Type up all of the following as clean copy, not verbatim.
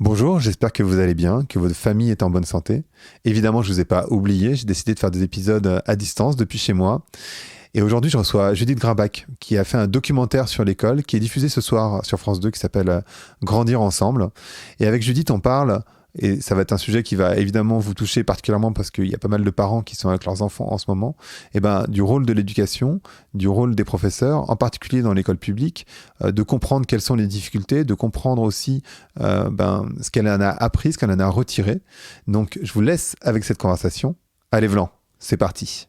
Bonjour, j'espère que vous allez bien, que votre famille est en bonne santé. Évidemment, je ne vous ai pas oublié, j'ai décidé de faire des épisodes à distance depuis chez moi. Et aujourd'hui, je reçois Judith Grabach, qui a fait un documentaire sur l'école, qui est diffusé ce soir sur France 2, qui s'appelle Grandir ensemble. Et avec Judith, on parle, et ça va être un sujet qui va évidemment vous toucher particulièrement parce qu'il y a pas mal de parents qui sont avec leurs enfants en ce moment, et ben, du rôle de l'éducation, du rôle des professeurs, en particulier dans l'école publique, de comprendre quelles sont les difficultés, de comprendre aussi ce qu'elle en a appris, ce qu'elle en a retiré. Donc, je vous laisse avec cette conversation. Allez, Vlan, c'est parti.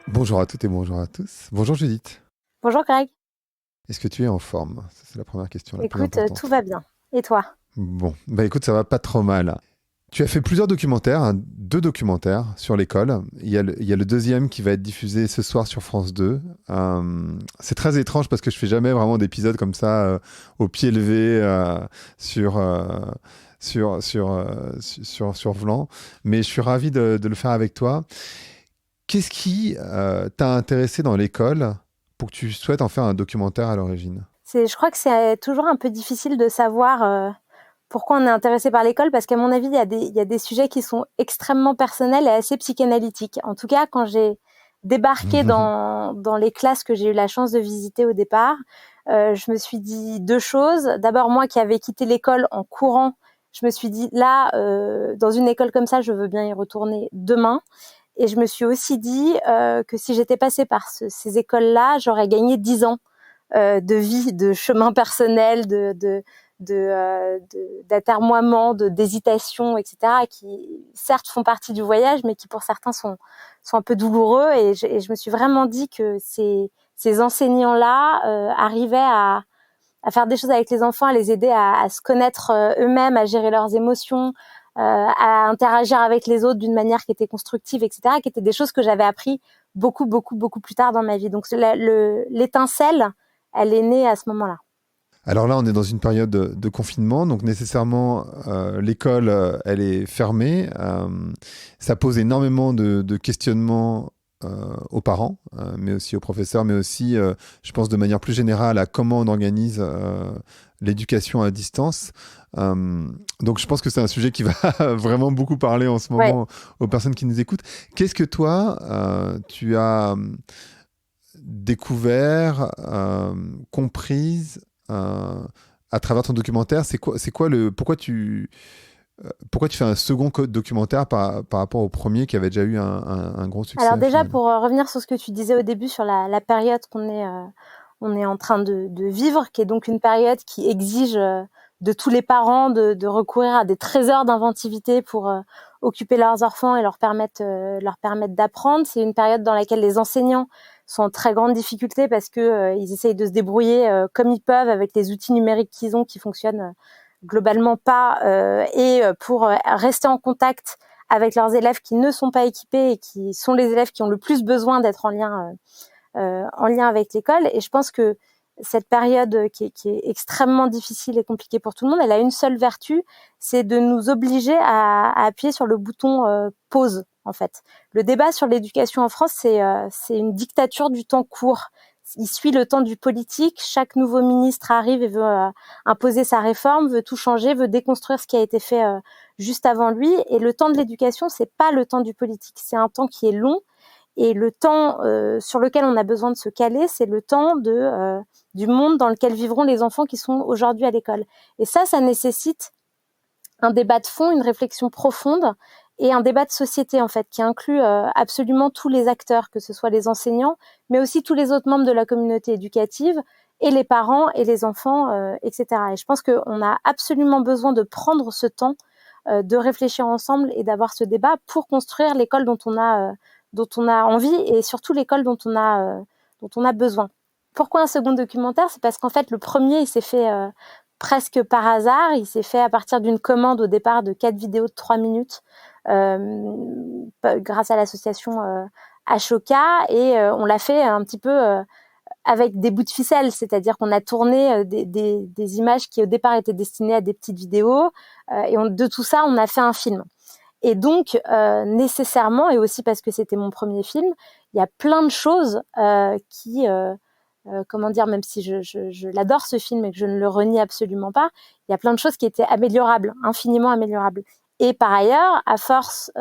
Bonjour à toutes et bonjour à tous. Bonjour Judith. Bonjour Greg. Est-ce que tu es en forme? Ça, c'est la première question la plus Écoute, importante. tout va bien. Et toi? Bon, bah écoute, ça va pas trop mal. Tu as fait plusieurs documentaires, 2 documentaires sur l'école. Il y a le deuxième qui va être diffusé ce soir sur France 2. C'est très étrange parce que je fais jamais vraiment d'épisodes comme ça au pied levé sur, sur Vlan. Mais je suis ravi de le faire avec toi. Qu'est-ce qui t'a intéressé dans l'école pour que tu souhaites en faire un documentaire à l'origine? Je crois que c'est toujours un peu difficile de savoir pourquoi on est intéressé par l'école, parce qu'à mon avis, il y a des sujets qui sont extrêmement personnels et assez psychanalytiques. En tout cas, quand j'ai débarqué dans les classes que j'ai eu la chance de visiter au départ, je me suis dit 2 choses. D'abord, moi qui avais quitté l'école en courant, je me suis dit, là, dans une école comme ça, je veux bien y retourner demain. Et je me suis aussi dit que si j'étais passée par ces écoles-là, j'aurais gagné 10 ans de vie, de chemin personnel, d'atermoiement, d'hésitation, etc., qui certes font partie du voyage, mais qui pour certains sont un peu douloureux. Et je me suis vraiment dit que ces enseignants-là arrivaient à faire des choses avec les enfants, à les aider à se connaître eux-mêmes, à gérer leurs émotions, à interagir avec les autres d'une manière qui était constructive, etc., qui étaient des choses que j'avais appris beaucoup, beaucoup, beaucoup plus tard dans ma vie. Donc l'étincelle, elle est née à ce moment-là. Alors là, on est dans une période de confinement, donc nécessairement, l'école, elle est fermée. Ça pose énormément de questionnements aux parents, mais aussi aux professeurs, mais aussi, je pense, de manière plus générale à comment on organise l'éducation à distance. Donc, je pense que c'est un sujet qui va vraiment beaucoup parler en ce moment aux personnes qui nous écoutent. Qu'est-ce que toi, tu as découvert, comprise à travers ton documentaire? Pourquoi tu fais un second documentaire par rapport au premier qui avait déjà eu un gros succès Alors déjà, finalement? pour revenir sur ce que tu disais au début, sur la période on est en train de vivre, qui est donc une période qui exige de tous les parents de recourir à des trésors d'inventivité pour occuper leurs enfants et leur permettre d'apprendre. C'est une période dans laquelle les enseignants sont en très grande difficulté parce que ils essayent de se débrouiller comme ils peuvent avec les outils numériques qu'ils ont, qui fonctionnent globalement pas, et pour rester en contact avec leurs élèves qui ne sont pas équipés et qui sont les élèves qui ont le plus besoin d'être en lien avec l'école. Et je pense que cette période qui est extrêmement difficile et compliquée pour tout le monde, elle a une seule vertu, c'est de nous obliger à appuyer sur le bouton pause, en fait. Le débat sur l'éducation en France, c'est une dictature du temps court. Il suit le temps du politique. Chaque nouveau ministre arrive et veut imposer sa réforme, veut tout changer, veut déconstruire ce qui a été fait juste avant lui. Et le temps de l'éducation, c'est pas le temps du politique. C'est un temps qui est long. Et le temps sur lequel on a besoin de se caler, c'est le temps du monde dans lequel vivront les enfants qui sont aujourd'hui à l'école. Et ça nécessite un débat de fond, une réflexion profonde et un débat de société, en fait, qui inclut absolument tous les acteurs, que ce soit les enseignants, mais aussi tous les autres membres de la communauté éducative, et les parents et les enfants, etc. Et je pense qu'on a absolument besoin de prendre ce temps, de réfléchir ensemble et d'avoir ce débat pour construire l'école dont on a envie, et surtout l'école dont on a besoin. Pourquoi un second documentaire? C'est parce qu'en fait, le premier, il s'est fait presque par hasard. Il s'est fait à partir d'une commande au départ de 4 vidéos de 3 minutes grâce à l'association Ashoka, et on l'a fait un petit peu avec des bouts de ficelle, c'est-à-dire qu'on a tourné des images qui au départ étaient destinées à des petites vidéos, et de tout ça, on a fait un film. Et donc, nécessairement, et aussi parce que c'était mon premier film, il y a plein de choses qui comment dire, même si je l'adore ce film et que je ne le renie absolument pas, il y a plein de choses qui étaient améliorables, infiniment améliorables. Et par ailleurs, à force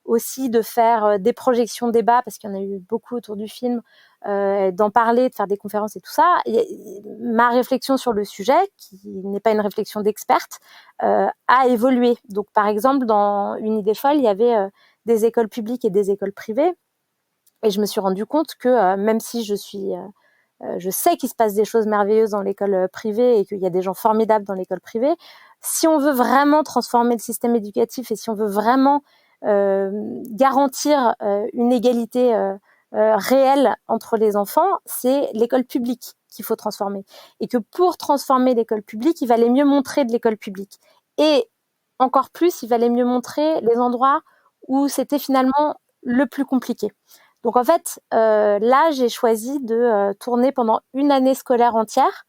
aussi de faire des projections débats, parce qu'il y en a eu beaucoup autour du film, d'en parler, de faire des conférences et tout ça, ma réflexion sur le sujet, qui n'est pas une réflexion d'experte, a évolué. Donc par exemple, dans Une idée folle, il y avait des écoles publiques et des écoles privées, et je me suis rendu compte que même si je sais qu'il se passe des choses merveilleuses dans l'école privée et qu'il y a des gens formidables dans l'école privée, si on veut vraiment transformer le système éducatif et si on veut vraiment garantir une égalité réelle entre les enfants, c'est l'école publique qu'il faut transformer. Et que pour transformer l'école publique, il valait mieux montrer de l'école publique. Et encore plus, il valait mieux montrer les endroits où c'était finalement le plus compliqué. Donc en fait, là, j'ai choisi de tourner pendant une année scolaire entière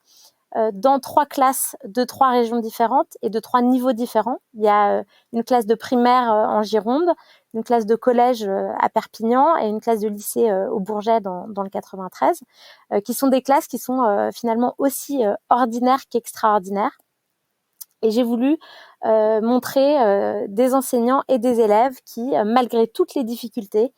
dans 3 classes de 3 régions différentes et de 3 niveaux différents. Il y a une classe de primaire en Gironde, une classe de collège à Perpignan et une classe de lycée au Bourget dans le 93, qui sont des classes qui sont finalement aussi ordinaires qu'extraordinaires. Et j'ai voulu montrer des enseignants et des élèves qui, malgré toutes les difficultés,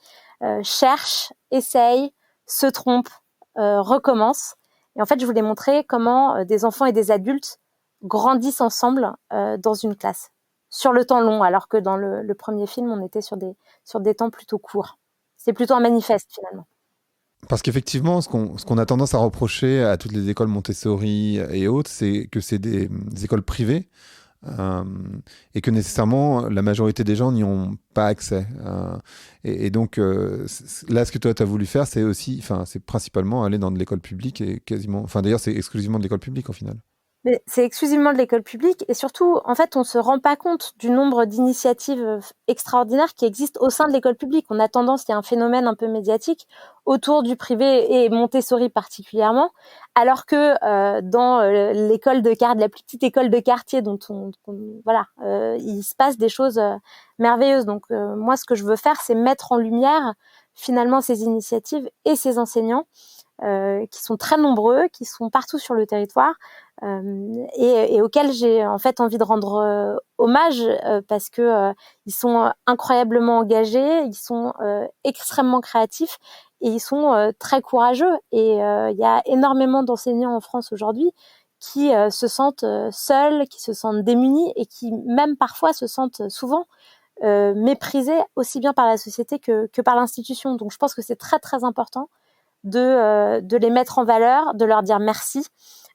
cherchent, essayent, se trompent, recommencent. Et en fait, je voulais montrer comment des enfants et des adultes grandissent ensemble dans une classe, sur le temps long, alors que dans le premier film, on était sur des temps plutôt courts. C'est plutôt un manifeste, finalement. Parce qu'effectivement, ce qu'on a tendance à reprocher à toutes les écoles Montessori et autres, c'est que c'est des écoles privées euh, et que nécessairement la majorité des gens n'y ont pas accès. Et donc là, ce que toi, tu as voulu faire, c'est aussi, enfin, c'est principalement aller dans de l'école publique et quasiment, enfin d'ailleurs, c'est exclusivement de l'école publique au final. Mais c'est exclusivement de l'école publique et surtout, en fait, on se rend pas compte du nombre d'initiatives extraordinaires qui existent au sein de l'école publique. On a tendance, il y a un phénomène un peu médiatique autour du privé et Montessori particulièrement, alors que dans l'école la plus petite école de quartier voilà, il se passe des choses merveilleuses. Donc moi, ce que je veux faire, c'est mettre en lumière finalement ces initiatives et ces enseignants qui sont très nombreux, qui sont partout sur le territoire et auxquels j'ai en fait envie de rendre hommage parce que ils sont incroyablement engagés, ils sont extrêmement créatifs et ils sont très courageux. Et il y a énormément d'enseignants en France aujourd'hui qui se sentent seuls, qui se sentent démunis et qui même parfois se sentent souvent méprisés aussi bien par la société que par l'institution. Donc je pense que c'est très très important de les mettre en valeur, de leur dire merci.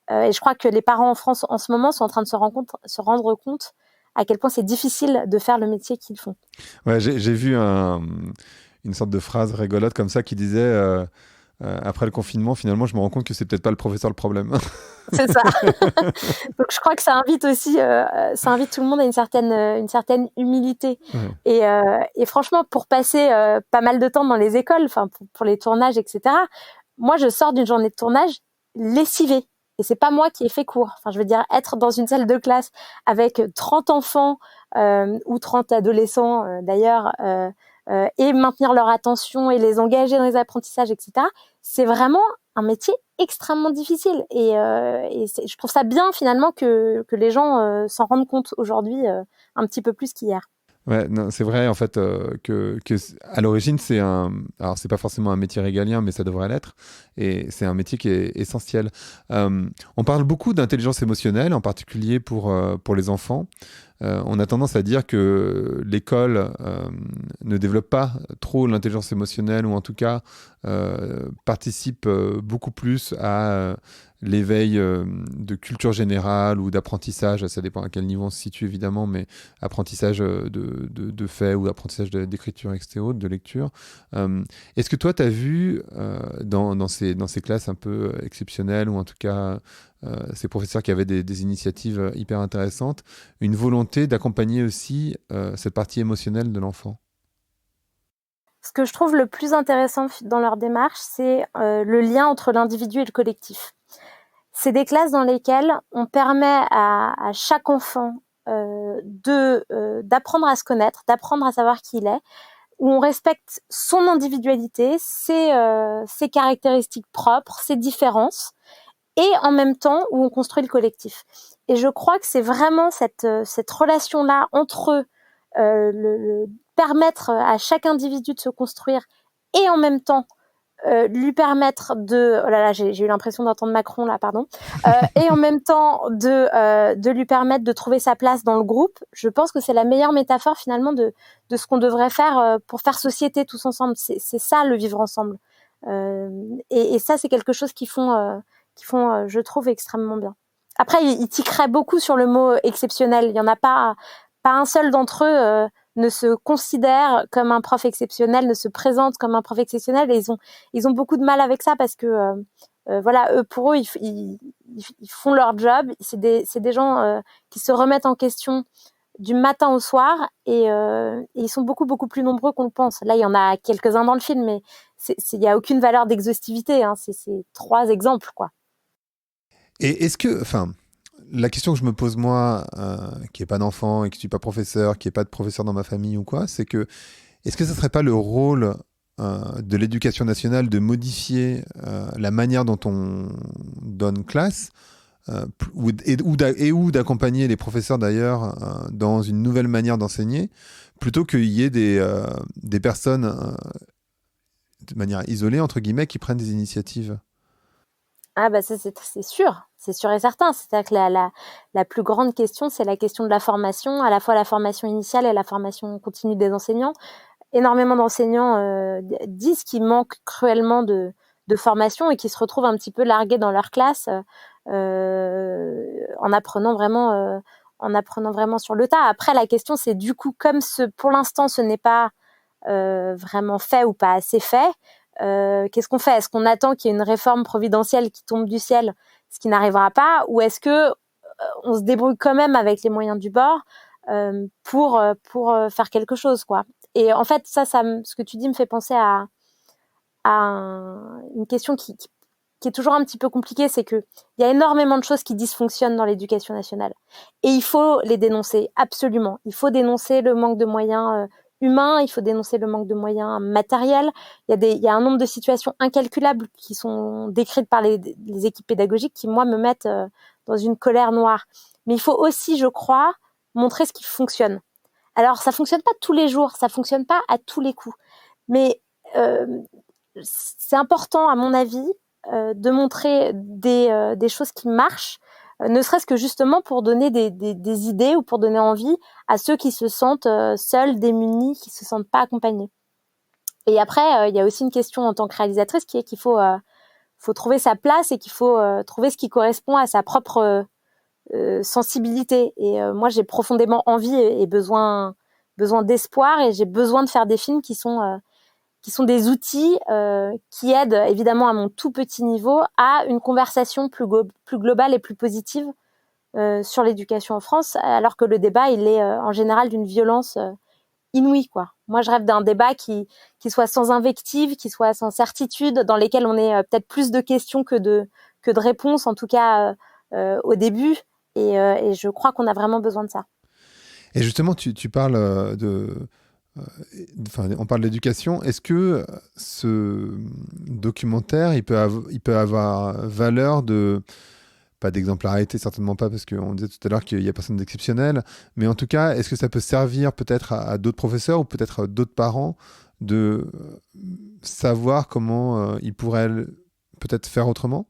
Et je crois que les parents en France en ce moment sont en train de se rendre compte à quel point c'est difficile de faire le métier qu'ils font. Ouais, j'ai vu une sorte de phrase rigolote comme ça qui disait après le confinement, finalement, je me rends compte que c'est peut-être pas le professeur le problème. C'est ça. Donc je crois que ça invite aussi, ça invite tout le monde à une certaine humilité. Ouais. Et franchement, pour passer pas mal de temps dans les écoles, enfin pour les tournages, etc. Moi, je sors d'une journée de tournage lessivée. Et c'est pas moi qui ai fait cours. Enfin, je veux dire, être dans une salle de classe avec 30 enfants ou 30 adolescents d'ailleurs, et maintenir leur attention et les engager dans les apprentissages, etc. C'est vraiment un métier extrêmement difficile. Et je trouve ça bien finalement que les gens s'en rendent compte aujourd'hui un petit peu plus qu'hier. Ouais, non, c'est vrai en fait que à l'origine alors c'est pas forcément un métier régalien, mais ça devrait l'être, et c'est un métier qui est essentiel. On parle beaucoup d'intelligence émotionnelle, en particulier pour les enfants. On a tendance à dire que l'école ne développe pas trop l'intelligence émotionnelle, ou en tout cas participe beaucoup plus à l'éveil de culture générale ou d'apprentissage, ça dépend à quel niveau on se situe évidemment, mais apprentissage de faits ou apprentissage d'écriture, etc., de lecture. Est-ce que toi, tu as vu dans ces classes un peu exceptionnelles, ou en tout cas ces professeurs qui avaient des initiatives hyper intéressantes, une volonté d'accompagner aussi cette partie émotionnelle de l'enfant? Ce que je trouve le plus intéressant dans leur démarche, c'est le lien entre l'individu et le collectif. C'est des classes dans lesquelles on permet à chaque enfant d'apprendre à se connaître, d'apprendre à savoir qui il est, où on respecte son individualité, ses caractéristiques propres, ses différences, et en même temps où on construit le collectif. Et je crois que c'est vraiment cette relation-là entre permettre à chaque individu de se construire et en même temps lui permettre de... Oh là là, j'ai eu l'impression d'entendre Macron là, pardon. Et en même temps de lui permettre de trouver sa place dans le groupe. Je pense que c'est la meilleure métaphore finalement de ce qu'on devrait faire pour faire société tous ensemble. C'est ça le vivre ensemble. Et ça, c'est quelque chose qu'ils font, je trouve, extrêmement bien. Après, ils tiqueraient beaucoup sur le mot exceptionnel. Il y en a pas un seul d'entre eux ne se considère comme un prof exceptionnel, ne se présente comme un prof exceptionnel, et ils ont beaucoup de mal avec ça parce que voilà, pour eux, ils font leur job. C'est des gens qui se remettent en question du matin au soir, et ils sont beaucoup plus nombreux qu'on le pense. Là, il y en a quelques-uns dans le film, mais il y a aucune valeur d'exhaustivité, hein. C'est 3 exemples, quoi. Et est-ce que, enfin, la question que je me pose moi, qui n'ai pas d'enfant et qui ne suis pas professeur, qui n'ai pas de professeur dans ma famille ou quoi, c'est que est-ce que ce ne serait pas le rôle de l'éducation nationale de modifier la manière dont on donne classe ou d'accompagner les professeurs d'ailleurs dans une nouvelle manière d'enseigner, plutôt qu'il y ait des personnes de manière isolée, entre guillemets, qui prennent des initiatives? Ah bah ça, c'est sûr et certain. C'est-à-dire que la plus grande question, c'est la question de la formation, à la fois la formation initiale et la formation continue des enseignants. Énormément d'enseignants disent qu'ils manquent cruellement de formation et qu'ils se retrouvent un petit peu largués dans leur classe en apprenant vraiment sur le tas. Après, la question, c'est du coup, comme pour l'instant, ce n'est pas vraiment fait ou pas assez fait, qu'est-ce qu'on fait? Est-ce qu'on attend qu'il y ait une réforme providentielle qui tombe du ciel, ce qui n'arrivera pas, ou est-ce que on se débrouille quand même avec les moyens du bord pour faire quelque chose, quoi? Et en fait, ce que tu dis me fait penser à une question qui est toujours un petit peu compliquée, c'est que il y a énormément de choses qui dysfonctionnent dans l'éducation nationale, et il faut les dénoncer absolument. Il faut dénoncer le manque de moyens humains, il faut dénoncer le manque de moyens matériels. Il y a un nombre de situations incalculables qui sont décrites par les équipes pédagogiques qui, moi, me mettent dans une colère noire. Mais il faut aussi, je crois, montrer ce qui fonctionne. Alors, ça fonctionne pas tous les jours, ça fonctionne pas à tous les coups, mais c'est important, à mon avis, de montrer des choses qui marchent, ne serait-ce que justement pour donner des idées ou pour donner envie à ceux qui se sentent seuls, démunis, qui se sentent pas accompagnés. Et après, il y a aussi une question en tant que réalisatrice qui est qu'il faut trouver sa place et qu'il faut trouver ce qui correspond à sa propre sensibilité. Et moi, j'ai profondément envie et besoin d'espoir, et j'ai besoin de faire des films qui sont des outils qui aident évidemment à mon tout petit niveau à une conversation plus globale et plus positive sur l'éducation en France, alors que le débat, il est en général d'une violence inouïe, quoi. Moi, je rêve d'un débat qui soit sans invective, qui soit sans certitude, dans lesquels on ait peut-être plus de questions que de réponses, en tout cas au début. Et je crois qu'on a vraiment besoin de ça. Et justement, tu parles on parle d'éducation. Est-ce que ce documentaire, il peut avoir valeur de, pas d'exemplarité, certainement pas, parce qu'on disait tout à l'heure qu'il n'y a personne d'exceptionnel, mais en tout cas, est-ce que ça peut servir peut-être à d'autres professeurs ou peut-être à d'autres parents de savoir comment ils pourraient peut-être faire autrement?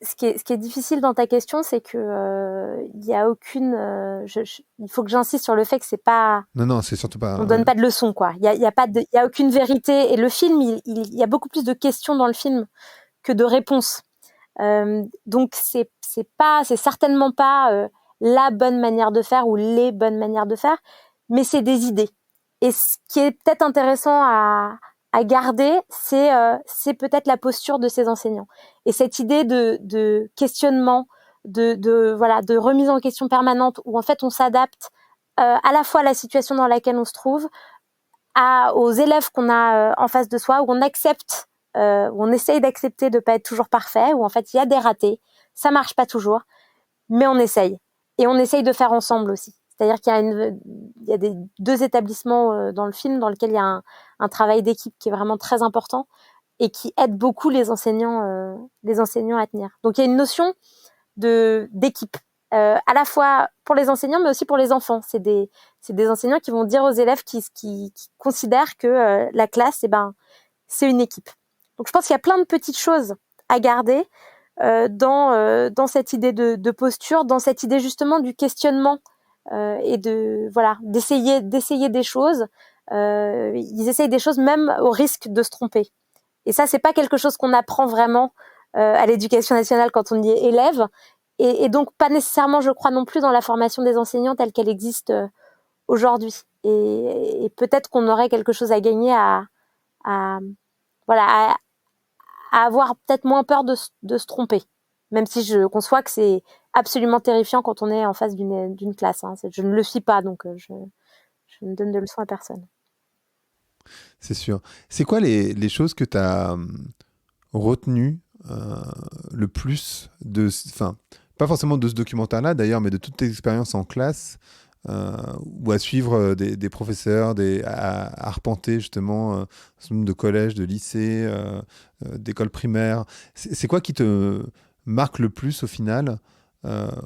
Ce qui est difficile dans ta question, c'est que il y a aucune. Il faut que j'insiste sur le fait que c'est pas. Non, c'est surtout pas. On donne pas de leçons, quoi. Il y a aucune vérité. Et le film, il y a beaucoup plus de questions dans le film que de réponses. Donc c'est certainement pas la bonne manière de faire ou les bonnes manières de faire, mais c'est des idées. Et ce qui est peut-être intéressant à garder, c'est peut-être la posture de ces enseignants. Et cette idée de questionnement, de remise en question permanente, où en fait on s'adapte à la fois à la situation dans laquelle on se trouve, aux élèves qu'on a en face de soi, où on accepte, où on essaye d'accepter de pas être toujours parfait, où en fait il y a des ratés, ça marche pas toujours, mais on essaye. Et on essaye de faire ensemble aussi. C'est-à-dire il y a deux établissements dans le film dans lesquels il y a un travail d'équipe qui est vraiment très important et qui aide beaucoup les enseignants à tenir. Donc il y a une notion d'équipe, à la fois pour les enseignants mais aussi pour les enfants. C'est des enseignants qui vont dire aux élèves qui considèrent que la classe, c'est une équipe. Donc je pense qu'il y a plein de petites choses à garder dans cette idée de posture, dans cette idée justement du questionnement et d'essayer des choses. Ils essayent des choses même au risque de se tromper. Et ça, c'est pas quelque chose qu'on apprend vraiment à l'éducation nationale quand on y est élève, et donc pas nécessairement, je crois, non plus dans la formation des enseignants telle qu'elle existe aujourd'hui. Et peut-être qu'on aurait quelque chose à gagner à avoir peut-être moins peur de se tromper, même si je conçois que c'est absolument terrifiant quand on est en face d'une classe. Hein. Je ne le suis pas, donc je ne donne de leçons à personne. C'est sûr. C'est quoi les choses que tu as retenues le plus enfin, pas forcément de ce documentaire-là d'ailleurs, mais de toutes tes expériences en classe ou à suivre des professeurs, à arpenter justement un certain nombre de collèges, de lycées, d'écoles primaires. C'est quoi qui te marque le plus au final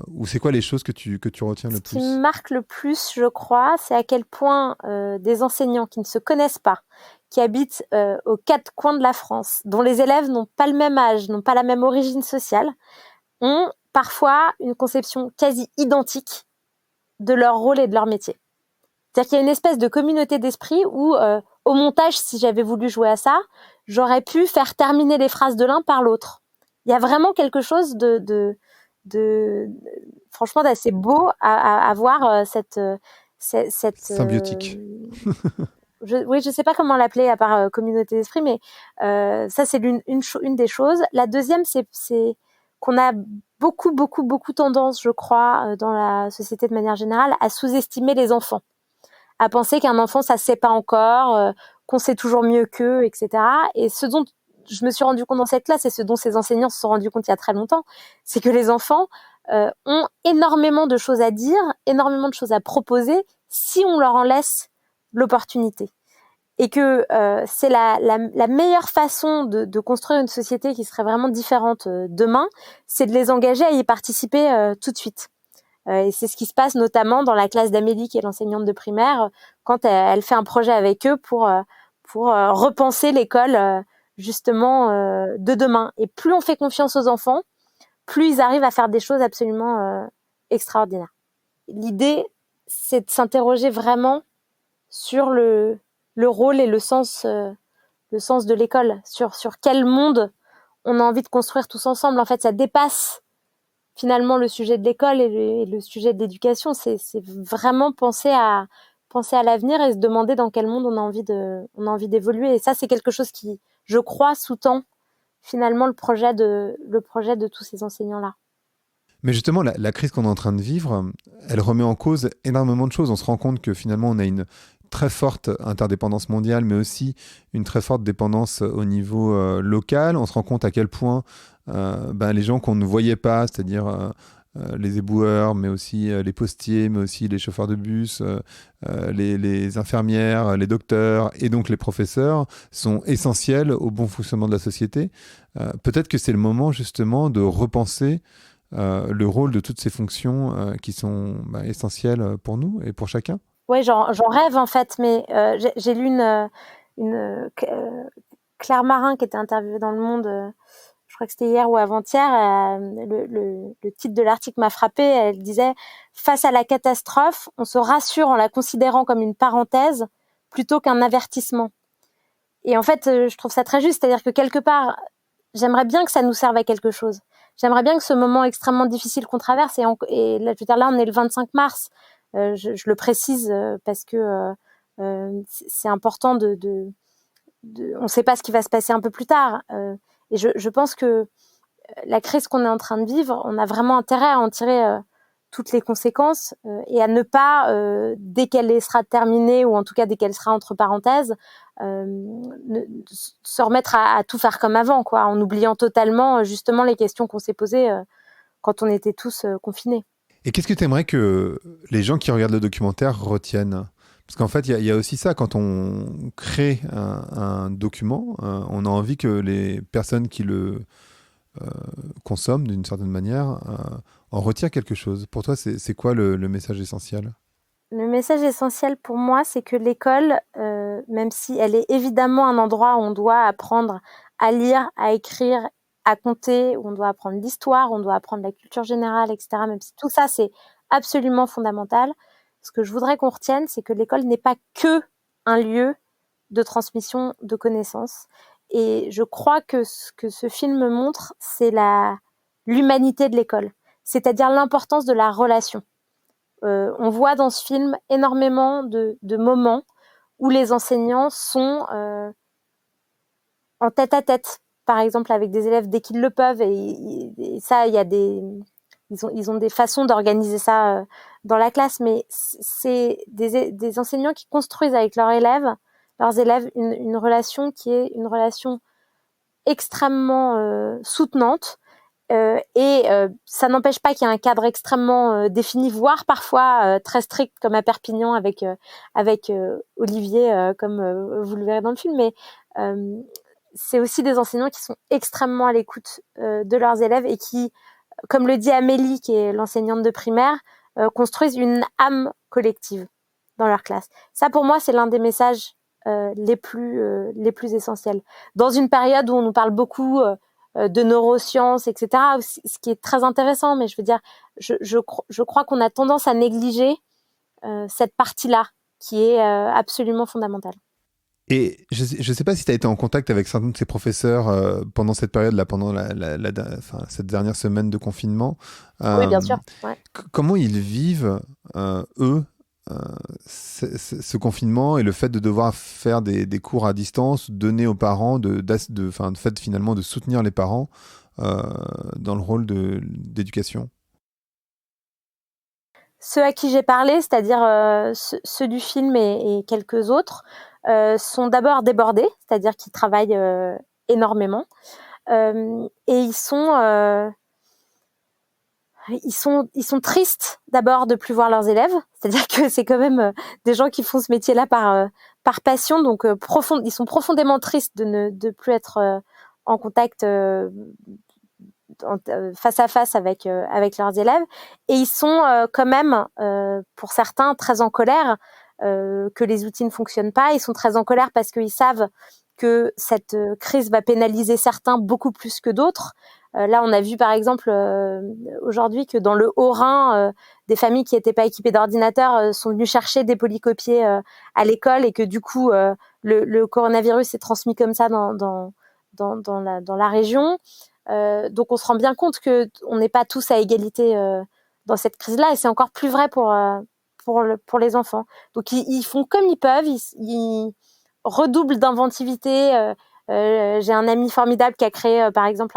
ou c'est quoi les choses que tu retiens le plus? Ce qui me marque le plus, je crois, c'est à quel point des enseignants qui ne se connaissent pas, qui habitent aux quatre coins de la France, dont les élèves n'ont pas le même âge, n'ont pas la même origine sociale, ont parfois une conception quasi identique de leur rôle et de leur métier. C'est-à-dire qu'il y a une espèce de communauté d'esprit où, au montage, si j'avais voulu jouer à ça, j'aurais pu faire terminer les phrases de l'un par l'autre. Il y a vraiment quelque chose de franchement d'assez beau à voir cette symbiotique. Je sais pas comment l'appeler à part communauté d'esprit, mais ça c'est une des choses. La deuxième, c'est qu'on a beaucoup tendance, je crois, dans la société de manière générale, à sous-estimer les enfants, à penser qu'un enfant ça se sait pas encore, qu'on sait toujours mieux qu'eux, etc. Et ce dont je me suis rendu compte dans cette classe, et ce dont ces enseignants se sont rendus compte il y a très longtemps, c'est que les enfants ont énormément de choses à dire, énormément de choses à proposer, si on leur en laisse l'opportunité. Et que c'est la meilleure façon de construire une société qui serait vraiment différente demain, c'est de les engager à y participer tout de suite. Et c'est ce qui se passe notamment dans la classe d'Amélie, qui est l'enseignante de primaire, quand elle fait un projet avec eux pour repenser l'école justement de demain. Et plus on fait confiance aux enfants, plus ils arrivent à faire des choses absolument extraordinaires. L'idée, c'est de s'interroger vraiment sur le rôle et le sens de l'école, sur quel monde on a envie de construire tous ensemble. En fait, ça dépasse finalement le sujet de l'école et le sujet de l'éducation. C'est vraiment penser à l'avenir et se demander dans quel monde on a envie d'évoluer. Et ça, c'est quelque chose qui, je crois, sous-tend finalement le projet de tous ces enseignants-là. Mais justement, la crise qu'on est en train de vivre, elle remet en cause énormément de choses. On se rend compte que finalement, on a une très forte interdépendance mondiale, mais aussi une très forte dépendance au niveau local. On se rend compte à quel point les gens qu'on ne voyait pas, c'est-à-dire les éboueurs, mais aussi les postiers, mais aussi les chauffeurs de bus, les infirmières, les docteurs et donc les professeurs, sont essentiels au bon fonctionnement de la société. Peut-être que c'est le moment justement de repenser le rôle de toutes ces fonctions qui sont essentielles pour nous et pour chacun. Oui, j'en rêve en fait, mais j'ai lu Claire Marin qui était interviewée dans Le Monde, je crois que c'était hier ou avant-hier. Le titre de l'article m'a frappée. Elle disait « Face à la catastrophe, on se rassure en la considérant comme une parenthèse plutôt qu'un avertissement. » Et en fait, je trouve ça très juste, c'est-à-dire que quelque part, j'aimerais bien que ça nous serve à quelque chose. J'aimerais bien que ce moment extrêmement difficile qu'on traverse, et là, je veux dire, là, on est le 25 mars, je le précise parce que c'est important on ne sait pas ce qui va se passer un peu plus tard. Et je pense que la crise qu'on est en train de vivre, on a vraiment intérêt à en tirer toutes les conséquences et à ne pas, dès qu'elle sera terminée, ou en tout cas dès qu'elle sera entre parenthèses, se remettre à tout faire comme avant, quoi, en oubliant totalement justement les questions qu'on s'est posées quand on était tous confinés. Et qu'est-ce que tu aimerais que les gens qui regardent le documentaire retiennent? Parce qu'en fait, il y a aussi ça, quand on crée un document, on a envie que les personnes qui le euh, consomment d'une certaine manière en retirent quelque chose. Pour toi, c'est quoi le message essentiel? Le message essentiel pour moi, c'est que l'école, même si elle est évidemment un endroit où on doit apprendre à lire, à écrire, à compter, où on doit apprendre l'histoire, on doit apprendre la culture générale, etc., même si tout ça, c'est absolument fondamental, ce que je voudrais qu'on retienne, c'est que l'école n'est pas que un lieu de transmission de connaissances. Et je crois que ce que ce film montre, c'est l'humanité de l'école, c'est-à-dire l'importance de la relation. On voit dans ce film énormément de moments où les enseignants sont en tête-à-tête, par exemple avec des élèves dès qu'ils le peuvent. Et ça, il y a ils ont des façons d'organiser ça dans la classe, mais c'est des enseignants qui construisent avec leurs élèves une relation qui est une relation extrêmement soutenante. Ça n'empêche pas qu'il y a un cadre extrêmement défini, voire parfois très strict, comme à Perpignan avec Olivier, comme vous le verrez dans le film. Mais c'est aussi des enseignants qui sont extrêmement à l'écoute de leurs élèves et qui, comme le dit Amélie, qui est l'enseignante de primaire, construisent une âme collective dans leur classe. Ça, pour moi, c'est l'un des messages les plus essentiels. Dans une période où on nous parle beaucoup de neurosciences, etc., ce qui est très intéressant, mais je veux dire, je crois qu'on a tendance à négliger cette partie-là, qui est absolument fondamentale. Et je sais pas si tu as été en contact avec certains de ces professeurs pendant cette période-là, pendant enfin, cette dernière semaine de confinement. Oui, bien sûr. Ouais. Comment ils vivent, eux, ce confinement et le fait de devoir faire des cours à distance, donner aux parents, enfin, le fait finalement de soutenir les parents dans le rôle d'éducation? Ceux à qui j'ai parlé, c'est-à-dire ceux du film et quelques autres, sont d'abord débordés, c'est-à-dire qu'ils travaillent énormément. Et ils sont tristes d'abord de plus voir leurs élèves, c'est-à-dire que c'est quand même des gens qui font ce métier-là par passion, donc ils sont profondément tristes de plus être en contact face à face avec leurs élèves, et ils sont quand même pour certains très en colère que les outils ne fonctionnent pas. Ils sont très en colère parce qu'ils savent que cette crise va pénaliser certains beaucoup plus que d'autres. Là, on a vu par exemple aujourd'hui que dans le Haut-Rhin, des familles qui n'étaient pas équipées d'ordinateurs sont venues chercher des polycopiers à l'école, et que du coup le coronavirus s'est transmis comme ça dans la région. Donc on se rend bien compte que on n'est pas tous à égalité dans cette crise-là, et c'est encore plus vrai pour les enfants. Donc ils font comme ils peuvent, ils redoublent d'inventivité. J'ai un ami formidable qui a créé par exemple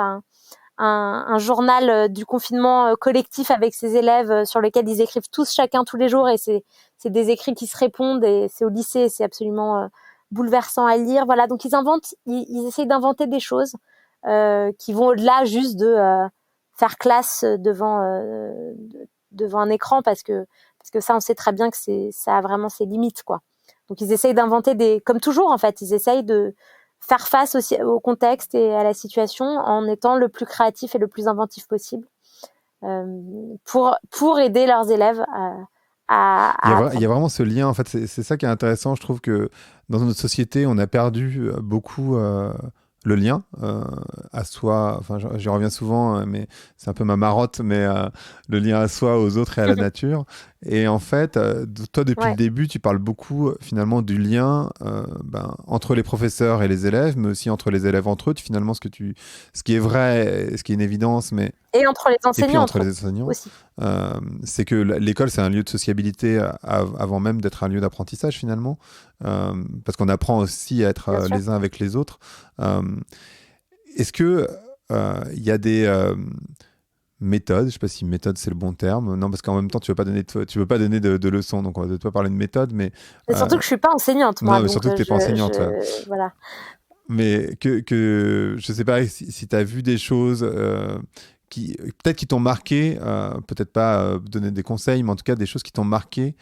un journal du confinement collectif avec ses élèves, sur lequel ils écrivent tous chacun tous les jours, et c'est des écrits qui se répondent, et c'est au lycée, et c'est absolument bouleversant à lire. Voilà, donc ils essayent d'inventer des choses qui vont au-delà juste de faire classe devant un écran, parce que ça, on sait très bien que ça a vraiment ses limites, quoi. Donc ils essayent d'inventer comme toujours en fait, ils essayent de faire face aussi au contexte et à la situation en étant le plus créatif et le plus inventif possible pour aider leurs élèves Il y a vraiment ce lien, en fait, c'est ça qui est intéressant. Je trouve que dans notre société, on a perdu beaucoup le lien à soi. Enfin, j'y reviens souvent, mais c'est un peu ma marotte, mais le lien à soi, aux autres et à la nature. Et en fait, toi, depuis le début, tu parles beaucoup finalement du lien entre les professeurs et les élèves, mais aussi entre les élèves entre eux. Finalement, ce qui est vrai, ce qui est une évidence, mais et entre les enseignants, et puis entre les enseignants aussi. C'est que l'école, c'est un lieu de sociabilité avant même d'être un lieu d'apprentissage finalement, parce qu'on apprend aussi à être les uns avec les autres. Est-ce que il y a des méthodes, je ne sais pas si méthode c'est le bon terme, non, parce qu'en même temps tu veux pas donner de leçons, donc on va pas parler de méthode, mais surtout que je suis pas enseignante, moi. Non, mais surtout que tu n'es pas enseignante. Voilà. Mais je sais pas si tu as vu des choses peut-être qui t'ont marqué, peut-être pas donner des conseils, mais en tout cas des choses qui t'ont marqué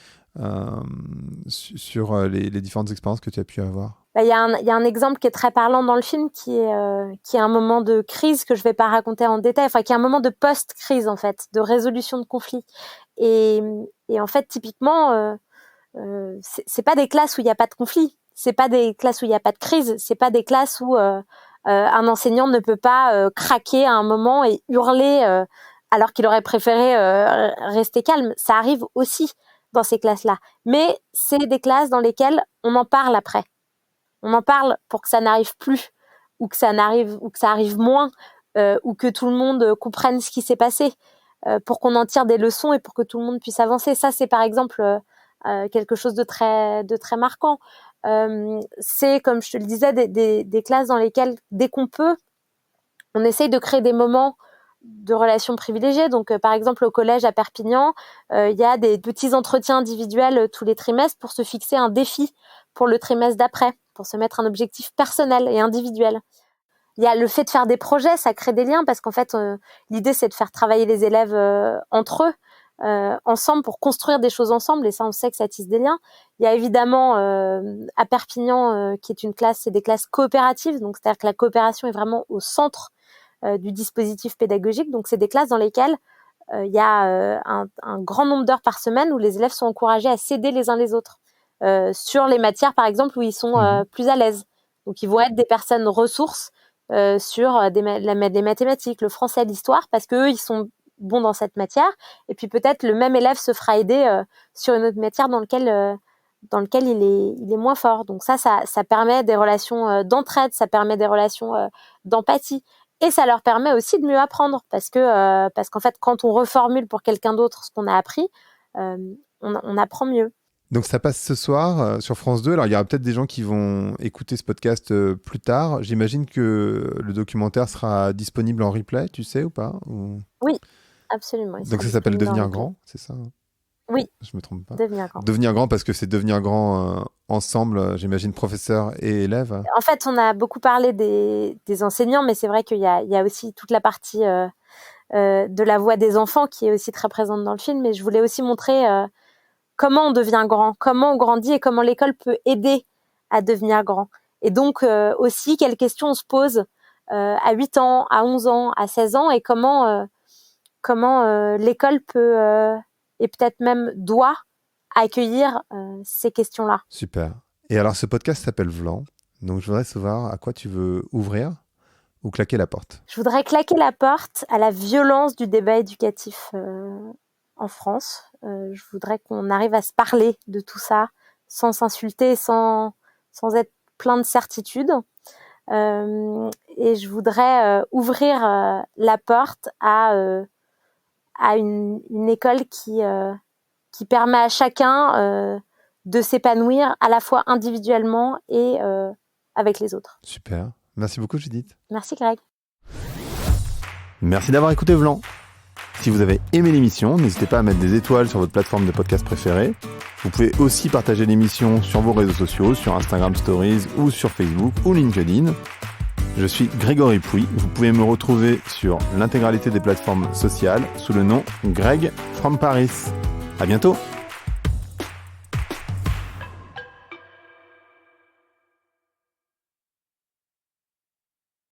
sur les différentes expériences que tu as pu avoir? Il y a un exemple qui est très parlant dans le film, qui est un moment de crise que je vais pas raconter en détail, enfin qui est un moment de post-crise en fait, de résolution de conflit. Et en fait, typiquement, c'est pas des classes où il y a pas de conflit, c'est pas des classes où il y a pas de crise, c'est pas des classes où un enseignant ne peut pas craquer à un moment et hurler alors qu'il aurait préféré rester calme. Ça arrive aussi dans ces classes-là, mais c'est des classes dans lesquelles on en parle après. On en parle pour que ça n'arrive plus, ou que ça arrive moins, ou que tout le monde comprenne ce qui s'est passé, pour qu'on en tire des leçons et pour que tout le monde puisse avancer. Ça, c'est par exemple quelque chose de très marquant. C'est, comme je te le disais, des classes dans lesquelles, dès qu'on peut, on essaye de créer des moments de relations privilégiées. Donc, par exemple, au collège à Perpignan, il y a des petits entretiens individuels tous les trimestres pour se fixer un défi pour le trimestre d'après, pour se mettre un objectif personnel et individuel. Il y a le fait de faire des projets, ça crée des liens parce qu'en fait, l'idée, c'est de faire travailler les élèves entre eux, ensemble, pour construire des choses ensemble, et ça, on sait que ça tisse des liens. Il y a évidemment à Perpignan, qui est une classe, c'est des classes coopératives, donc c'est-à-dire que la coopération est vraiment au centre du dispositif pédagogique. Donc, c'est des classes dans lesquelles il y a un grand nombre d'heures par semaine où les élèves sont encouragés à s'aider les uns les autres sur les matières, par exemple, où ils sont plus à l'aise. Donc, ils vont être des personnes ressources sur les mathématiques, le français, l'histoire, parce qu'eux, ils sont bons dans cette matière. Et puis, peut-être, le même élève se fera aider sur une autre matière dans lequel il est moins fort. Donc, ça permet des relations d'entraide, ça permet des relations d'empathie. Et ça leur permet aussi de mieux apprendre parce qu'en fait, quand on reformule pour quelqu'un d'autre ce qu'on a appris, on apprend mieux. Donc ça passe ce soir sur France 2. Alors il y aura peut-être des gens qui vont écouter ce podcast plus tard. J'imagine que le documentaire sera disponible en replay, tu sais ou pas ou... Oui, absolument. Donc ça s'appelle Devenir grand, c'est ça? Oui. Je me trompe pas. Devenir grand. Devenir grand parce que c'est devenir grand ensemble, j'imagine, professeurs et élèves. En fait, on a beaucoup parlé des enseignants, mais c'est vrai qu'il y a aussi toute la partie de la voix des enfants qui est aussi très présente dans le film. Mais je voulais aussi montrer comment on devient grand, comment on grandit et comment l'école peut aider à devenir grand. Et donc aussi, quelles questions on se pose à 8 ans, à 11 ans, à 16 ans et comment l'école peut et peut-être même doit accueillir ces questions-là. Super. Et alors, ce podcast s'appelle Vlan. Donc, je voudrais savoir à quoi tu veux ouvrir ou claquer la porte. Je voudrais claquer la porte à la violence du débat éducatif en France. Je voudrais qu'on arrive à se parler de tout ça sans s'insulter, sans être plein de certitudes. Et je voudrais ouvrir la porte à une école qui permet à chacun de s'épanouir à la fois individuellement et avec les autres. Super. Merci beaucoup, Judith. Merci, Greg. Merci d'avoir écouté Vlan. Si vous avez aimé l'émission, n'hésitez pas à mettre des étoiles sur votre plateforme de podcast préférée. Vous pouvez aussi partager l'émission sur vos réseaux sociaux, sur Instagram Stories ou sur Facebook ou LinkedIn. Je suis Grégory Pouy. Vous pouvez me retrouver sur l'intégralité des plateformes sociales sous le nom Greg from Paris. À bientôt.